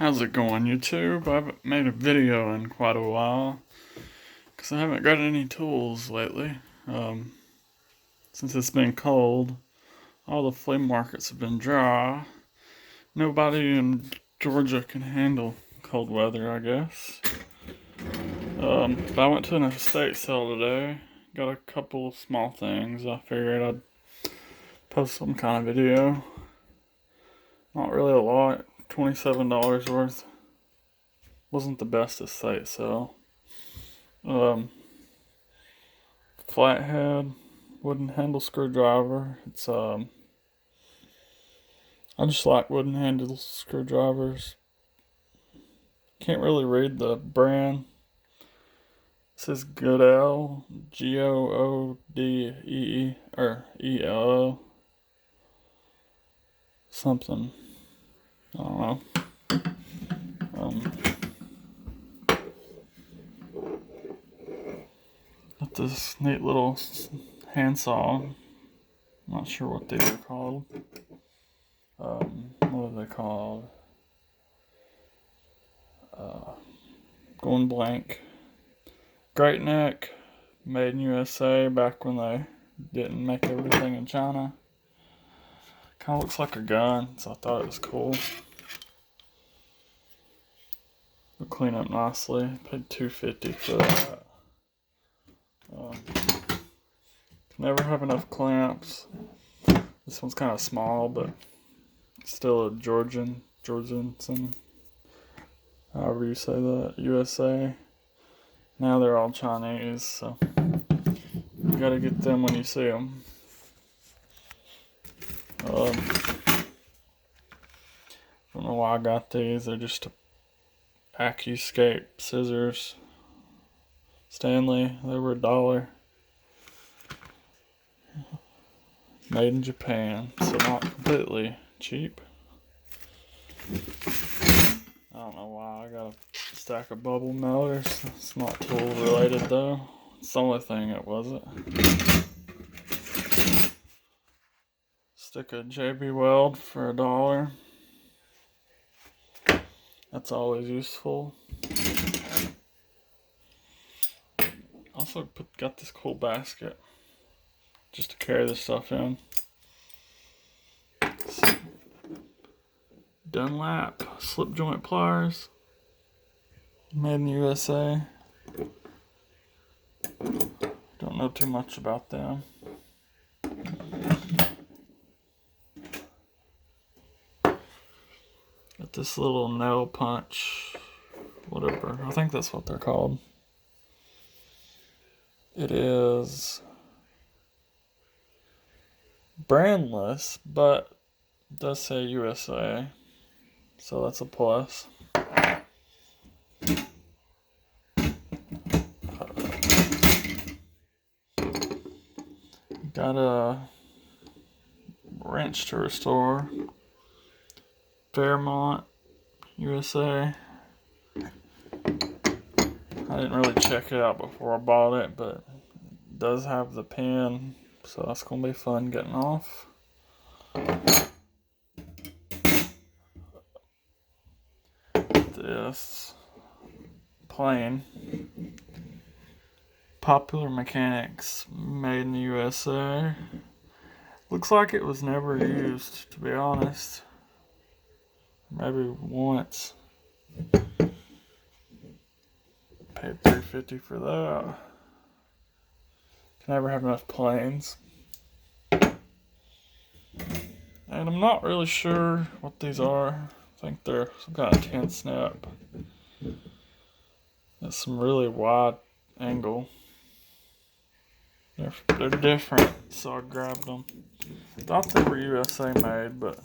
How's it going, YouTube? I haven't made a video in quite a while because I haven't got any tools lately. Since it's been cold, all the flea markets have been dry. Nobody in Georgia can handle cold weather, I guess. But I went to an estate sale today. Got a couple of small things. I figured I'd post some kind of video. Not really a lot. $27 worth. Wasn't the best estate sale. Flathead wooden handle screwdriver. I just like wooden handle screwdrivers. Can't really read the brand. It says Goodell, Goodee or ELO. Something. I don't know. Got this neat little handsaw. I'm not sure what these are called. What are they called? Going blank. Great neck, made in USA back when they didn't make everything in China. Kind of looks like a gun, so I thought it was cool. It'll clean up nicely. Paid $2.50 for that. Can never have enough clamps. This one's kind of small, but still a Georgian, however you say that, USA. Now they're all Chinese, so you gotta get them when you see them. Don't know why I got these. They're just AccuScape scissors. Stanley, they were $1. Made in Japan, so not completely cheap. I don't know why I got a stack of bubble melters. It's not tool related though. It's the only thing it wasn't. Stick a JB Weld for $1. That's always useful. Also got this cool basket just to carry this stuff in. Dunlap slip joint pliers, made in the USA. Don't know too much about them. Got this little nail punch, whatever. I think that's what they're called. It is brandless, but it does say USA, so that's a plus. Got a wrench to restore. Fairmont, USA. I didn't really check it out before I bought it, but it does have the pin, so that's gonna be fun getting off. This plane, Popular Mechanics, made in the USA. Looks like it was never used, to be honest. Maybe once. Paid $3.50 for that. Can never have enough planes. And I'm not really sure what these are. I think they're some kind of 10 snap. That's some really wide angle. They're different, so I grabbed them. Thought they were USA made, but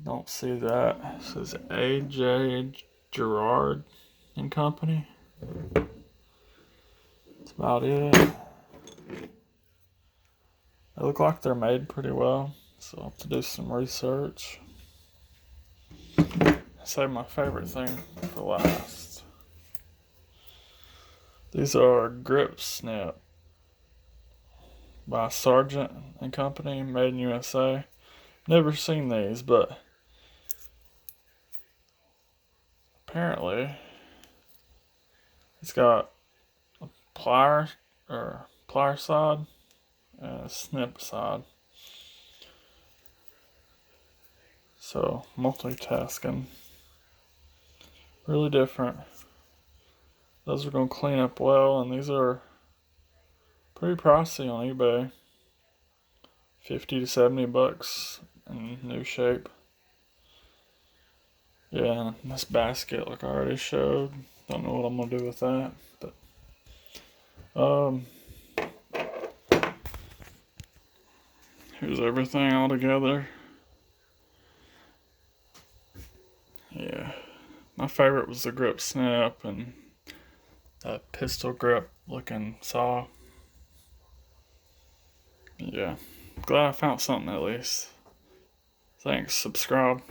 don't see that. It says A.J. Gerard and Company. That's about it. They look like they're made pretty well, so I'll have to do some research. Save my favorite thing for last. These are Grip Snips by Sargent and Company, made in USA. Never seen these, but apparently it's got a plier side and a snip side. So multitasking. Really different. Those are going to clean up well, and these are pretty pricey on eBay. 50 to 70 bucks in new shape. Yeah, and this basket, like I already showed, don't know what I'm gonna do with that, but here's everything all together. Yeah, my favorite was the Grip Snip and that pistol grip looking saw. Yeah, glad I found something at least. Thanks, subscribe.